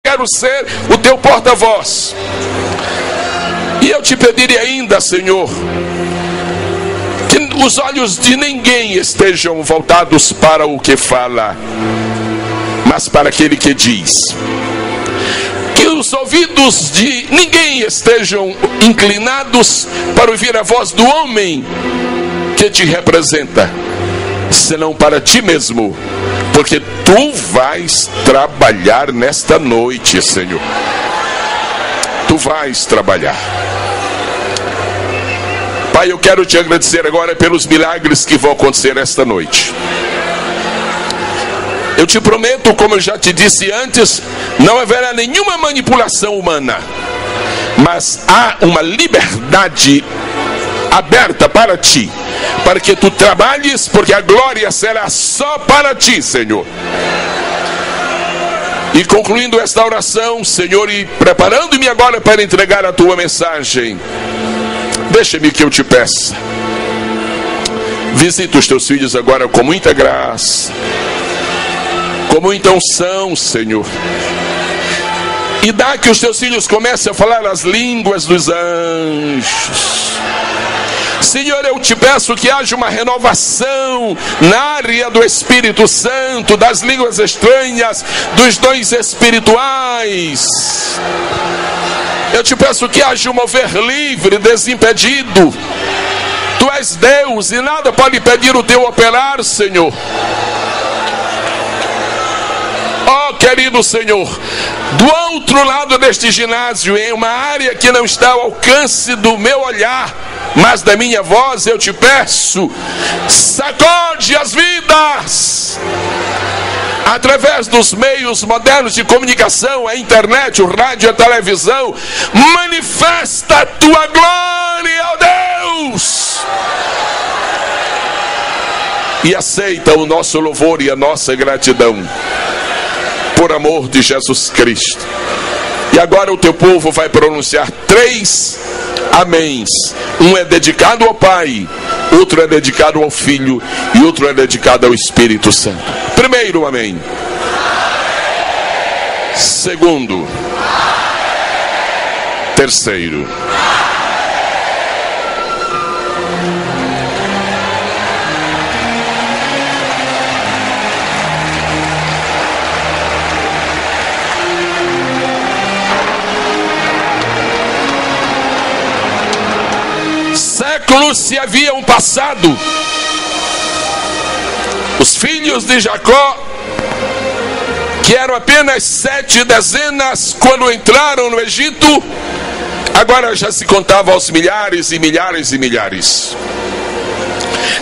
quero ser o teu porta-voz. E eu te pediria ainda, Senhor, que os olhos de ninguém estejam voltados para o que fala, mas para aquele que diz. Que os ouvidos de ninguém estejam inclinados para ouvir a voz do homem que te representa, senão para ti mesmo, porque tu vais trabalhar nesta noite, Senhor. Tu vais trabalhar. Pai, eu quero te agradecer agora pelos milagres que vão acontecer esta noite. Eu te prometo, como eu já te disse antes, não haverá nenhuma manipulação humana, mas há uma liberdade aberta para ti, para que tu trabalhes, porque a glória será só para ti, Senhor. E concluindo esta oração, Senhor, e preparando-me agora para entregar a tua mensagem, deixa-me que eu te peça, visita os teus filhos agora com muita graça, com muita unção, Senhor, e dá que os teus filhos comecem a falar as línguas dos anjos. Senhor, eu te peço que haja uma renovação na área do Espírito Santo, das línguas estranhas, dos dons espirituais. Eu te peço que haja um mover livre, desimpedido. Tu és Deus e nada pode impedir o teu operar, Senhor. Oh, querido Senhor, do outro lado deste ginásio, em uma área que não está ao alcance do meu olhar, mas da minha voz, eu te peço, sacode as vidas através dos meios modernos de comunicação, a internet, o rádio, a televisão. Manifesta a tua glória, ó Deus, e aceita o nosso louvor e a nossa gratidão, por amor de Jesus Cristo. E agora o teu povo vai pronunciar 3 améns. Um é dedicado ao Pai, outro é dedicado ao Filho e outro é dedicado ao Espírito Santo. Primeiro amém. Segundo. Terceiro. Séculos se haviam passado. Os filhos de Jacó, que eram apenas 7 dezenas quando entraram no Egito, agora já se contavam aos milhares e milhares e milhares.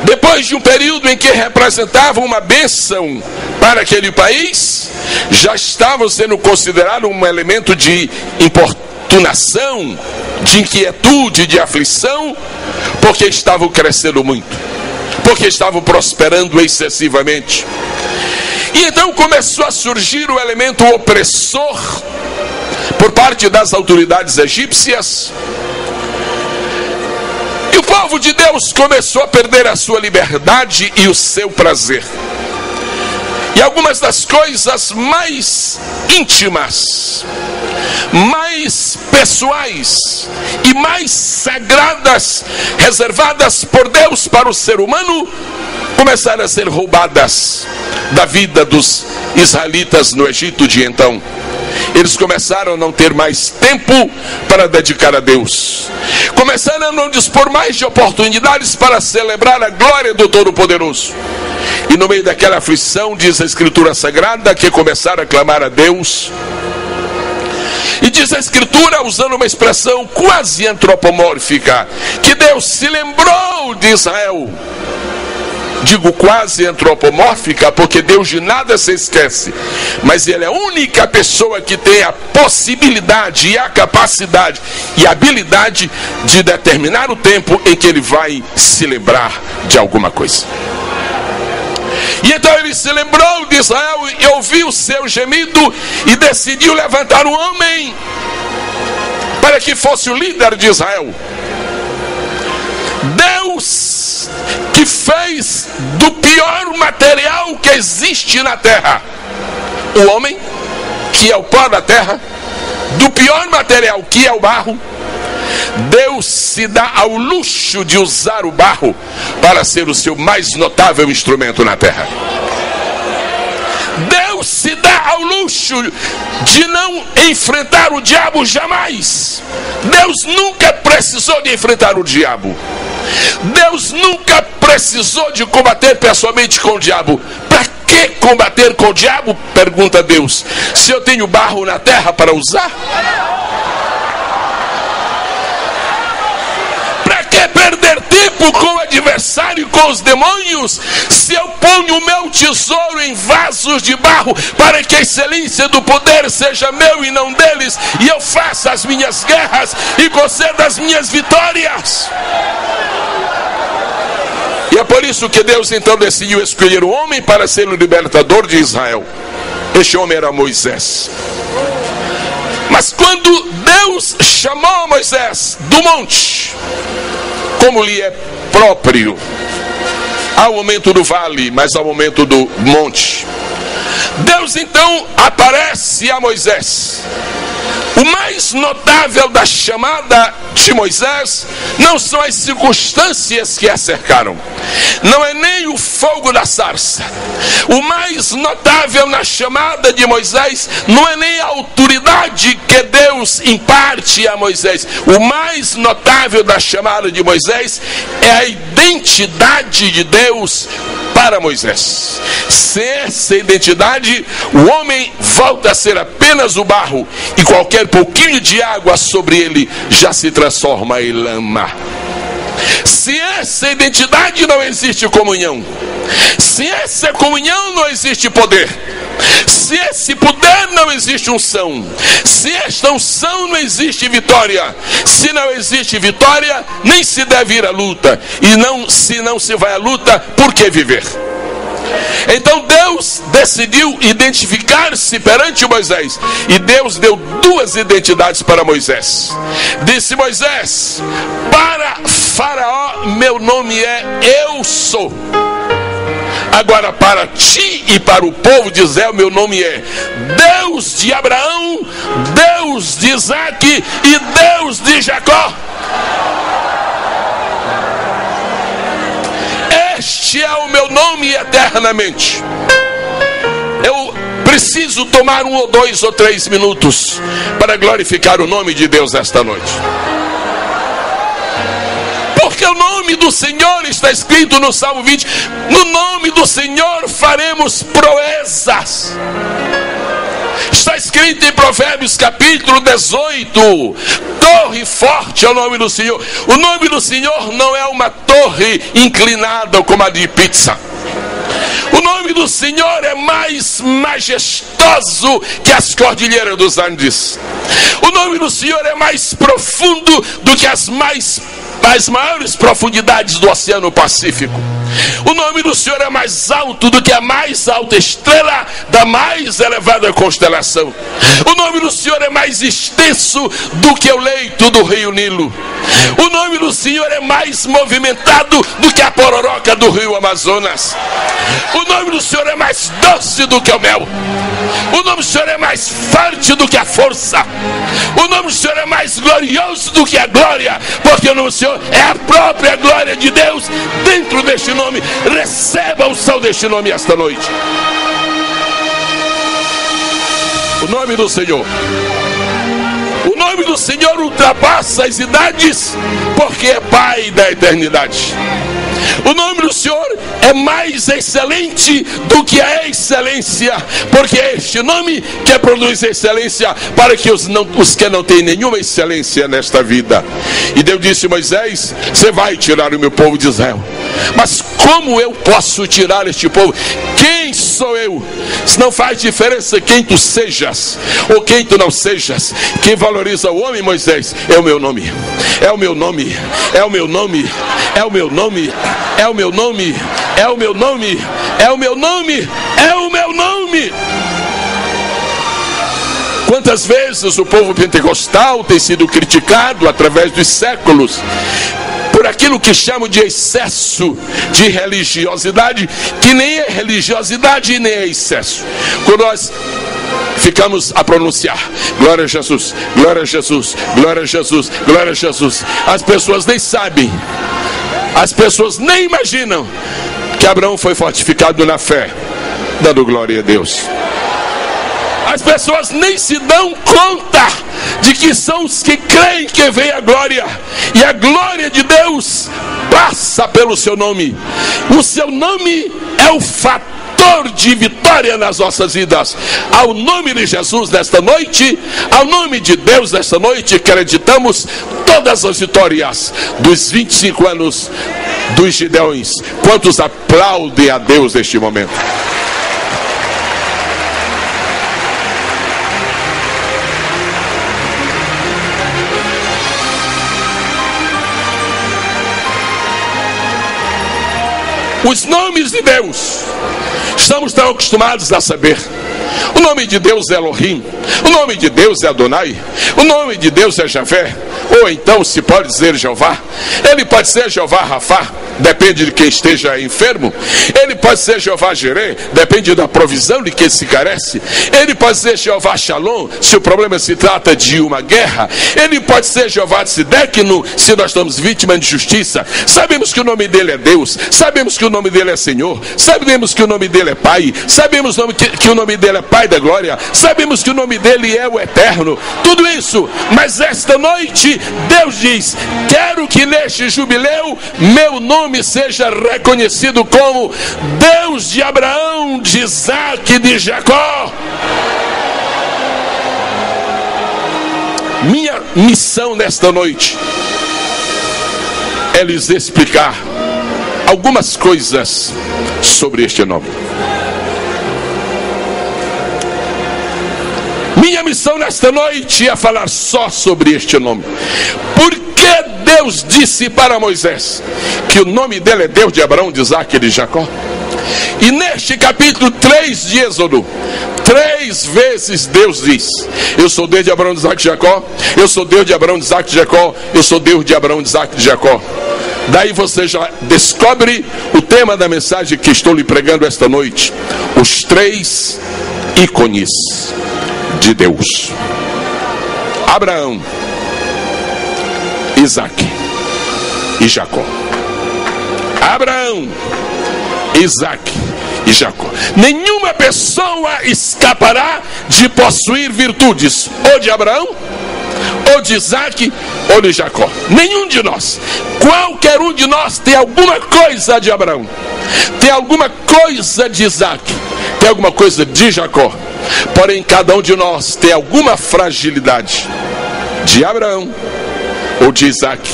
Depois de um período em que representavam uma bênção para aquele país, já estavam sendo considerados um elemento de importunação, de inquietude, de aflição, porque estavam crescendo muito, porque estavam prosperando excessivamente. E então começou a surgir o elemento opressor por parte das autoridades egípcias, e o povo de Deus começou a perder a sua liberdade e o seu prazer. E algumas das coisas mais íntimas, mais pessoais e mais sagradas, reservadas por Deus para o ser humano, começaram a ser roubadas da vida dos israelitas no Egito de então. Eles começaram a não ter mais tempo para dedicar a Deus. Começaram a não dispor mais de oportunidades para celebrar a glória do Todo-Poderoso. E no meio daquela aflição, diz a Escritura Sagrada, que começaram a clamar a Deus. E diz a Escritura, usando uma expressão quase antropomórfica, que Deus se lembrou de Israel. Digo quase antropomórfica, porque Deus de nada se esquece, mas Ele é a única pessoa que tem a possibilidade e a capacidade e a habilidade de determinar o tempo em que Ele vai se lembrar de alguma coisa. E então Ele se lembrou de Israel e ouviu o seu gemido e decidiu levantar um homem para que fosse o líder de Israel. Deus que fez do pior material que existe na terra o homem, que é o pó da terra, do pior material, que é o barro, Deus se dá ao luxo de usar o barro para ser o seu mais notável instrumento na terra. Deus se dá ao luxo de não enfrentar o diabo jamais. Deus nunca precisou de enfrentar o diabo. Deus nunca precisou de combater pessoalmente com o diabo. Para que combater com o diabo? Pergunta Deus. Se eu tenho barro na terra para usar? Para que perder tempo com o adversário, com os demônios, se eu ponho o meu tesouro em vasos de barro, para que a excelência do poder seja meu e não deles, e eu faça as minhas guerras e conceda as minhas vitórias? E é por isso que Deus então decidiu escolher o homem para ser o libertador de Israel. Este homem era Moisés. Mas quando Deus chamou Moisés do monte, como lhe é próprio, há o momento do vale, mas há o momento do monte, Deus então aparece a Moisés. O mais notável da chamada de Moisés não são as circunstâncias que a cercaram, não é nem o fogo da sarça. O mais notável na chamada de Moisés não é nem a autoridade que Deus imparte a Moisés. O mais notável da chamada de Moisés é a identidade de Deus para Moisés. Sem essa identidade, o homem volta a ser apenas o barro, e qualquer pouquinho de água sobre ele já se transforma em lama. Se essa identidade não existe comunhão, se essa comunhão não existe poder, se esse poder não existe unção, se esta unção não existe vitória, se não existe vitória, nem se deve ir à luta. E não, se não se vai à luta, por que viver? Então Deus decidiu identificar-se perante Moisés, e Deus deu duas identidades para Moisés. Disse Moisés: para Faraó meu nome é Eu Sou. Agora para ti e para o povo de Israel meu nome é Deus de Abraão, Deus de Isaque e Deus de Jacó. Este é o meu nome eternamente. Eu preciso tomar 1 ou 2 ou 3 minutos para glorificar o nome de Deus esta noite. Porque o nome do Senhor está escrito no Salmo 20. No nome do Senhor faremos proezas. Está escrito em Provérbios capítulo 18. Torre forte é o nome do Senhor. O nome do Senhor não é uma torre inclinada como a de Pisa. O nome do Senhor é mais majestoso que as cordilheiras dos Andes. O nome do Senhor é mais profundo do que as maiores profundidades do Oceano Pacífico. O nome do Senhor é mais alto do que a mais alta estrela da mais elevada constelação. O nome do Senhor é mais extenso do que o leito do rio Nilo. O nome do Senhor é mais movimentado do que a pororoca do rio Amazonas. O nome do Senhor é mais doce do que o mel. O nome do Senhor é mais forte do que a força. O nome do Senhor é mais glorioso do que a glória, porque o nome do Senhor é a própria glória de Deus dentro deste nome. Receba o sal deste nome esta noite. O nome do Senhor. O nome do Senhor ultrapassa as idades, porque é Pai da eternidade. O nome do Senhor é mais excelente do que a excelência, porque é este nome que produz excelência para que os que não têm nenhuma excelência nesta vida. E Deus disse: Moisés, você vai tirar o meu povo de Israel. Mas como eu posso tirar este povo? Quem sou eu? Se não faz diferença quem tu sejas ou quem tu não sejas. Quem valoriza o homem, Moisés, é o meu nome. É o meu nome. É o meu nome. É o meu nome. É o meu nome. É o meu nome. É o meu nome. É o meu nome. Quantas vezes o povo pentecostal tem sido criticado através dos séculos por aquilo que chamam de excesso de religiosidade, que nem é religiosidade e nem é excesso. Quando nós ficamos a pronunciar: glória a Jesus, glória a Jesus, glória a Jesus, glória a Jesus. As pessoas nem sabem, as pessoas nem imaginam que Abraão foi fortificado na fé, dando glória a Deus. As pessoas nem se dão conta de que são os que creem que vem a glória, e a glória de Deus passa pelo seu nome. O seu nome é o fator de vitória nas nossas vidas. Ao nome de Jesus nesta noite, ao nome de Deus nesta noite, acreditamos todas as vitórias dos 25 anos dos Gideões. Quantos aplaudem a Deus neste momento? Os nomes de Deus, estamos tão acostumados a saber. O nome de Deus é Elohim, o nome de Deus é Adonai, o nome de Deus é Javé, ou então se pode dizer Jeová. Ele pode ser Jeová Rafá, depende de quem esteja enfermo. Ele pode ser Jeová Jireh, depende da provisão de quem se carece. Ele pode ser Jeová Shalom, se o problema se trata de uma guerra. Ele pode ser Jeová Tsideknu, se nós estamos vítimas de justiça. Sabemos que o nome dele é Deus, sabemos que o nome dele é Senhor, sabemos que o nome dele é Pai, sabemos que o nome dele é Pai da glória, sabemos que o nome dele é o Eterno. Tudo isso, mas esta noite Deus diz: quero que neste jubileu meu nome seja reconhecido como Deus de Abraão, de Isaac e de Jacó. Minha missão nesta noite é lhes explicar algumas coisas sobre este nome. Minha missão nesta noite é falar só sobre este nome. Porque Deus disse para Moisés que o nome dele é Deus de Abraão, de Isaac e de Jacó. E neste capítulo 3 de Êxodo, 3 vezes Deus diz: eu sou Deus de Abraão, de Isaac e de Jacó. Eu sou Deus de Abraão, de Isaac e de Jacó. Eu sou Deus de Abraão, de Isaac e de Jacó. Daí você já descobre o tema da mensagem que estou lhe pregando esta noite: os 3 ícones de Deus: Abraão, Isaac e Jacó. Abraão, Isaac e Jacó. Nenhuma pessoa escapará de possuir virtudes ou de Abraão, ou de Isaac, ou de Jacó. Nenhum de nós. Qualquer um de nós tem alguma coisa de Abraão, tem alguma coisa de Isaac, tem alguma coisa de Jacó. Porém, cada um de nós tem alguma fragilidade de Abraão, ou de Isaac,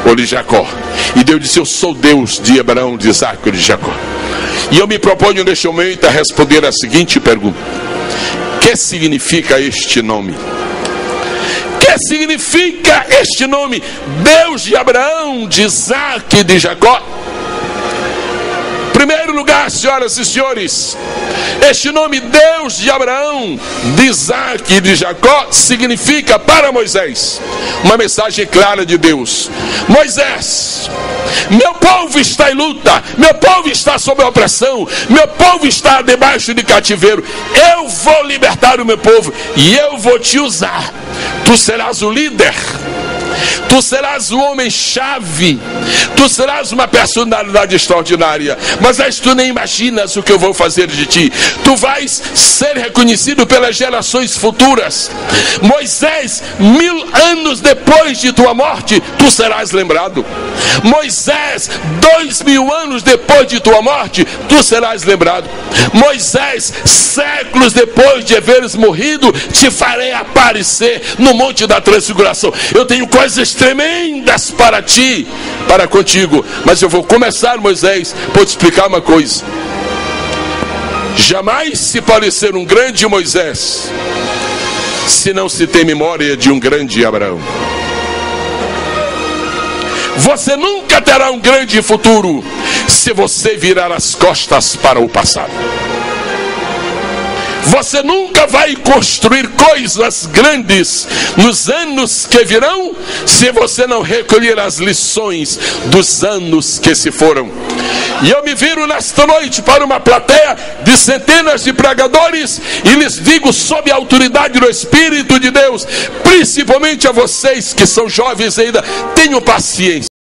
ou de Jacó. E Deus disse: eu sou Deus de Abraão, de Isaac e de Jacó. E eu me proponho neste momento a responder a seguinte pergunta: o que significa este nome? O que significa este nome, Deus de Abraão, de Isaac e de Jacó? Em primeiro lugar, senhoras e senhores, este nome Deus de Abraão, de Isaac e de Jacó significa para Moisés uma mensagem clara de Deus: Moisés, meu povo está em luta, meu povo está sob opressão, meu povo está debaixo de cativeiro. Eu vou libertar o meu povo e eu vou te usar. Tu serás o líder, tu serás o homem-chave, tu serás uma personalidade extraordinária. Mas tu nem imaginas o que eu vou fazer de ti. Tu vais ser reconhecido pelas gerações futuras. Moisés, 1000 anos depois de tua morte, tu serás lembrado. Moisés, 2000 anos depois de tua morte, tu serás lembrado. Moisés, séculos depois de haveres morrido, te farei aparecer no monte da transfiguração. Eu tenho coisas tremendas para ti, para contigo. Mas eu vou começar, Moisés, por te explicar uma coisa: jamais se pode ser um grande Moisés se não se tem memória de um grande Abraão. Você nunca terá um grande futuro se você virar as costas para o passado. Você nunca vai construir coisas grandes nos anos que virão se você não recolher as lições dos anos que se foram. E eu me viro nesta noite para uma plateia de centenas de pregadores e lhes digo, sob a autoridade do Espírito de Deus, principalmente a vocês que são jovens ainda, tenham paciência.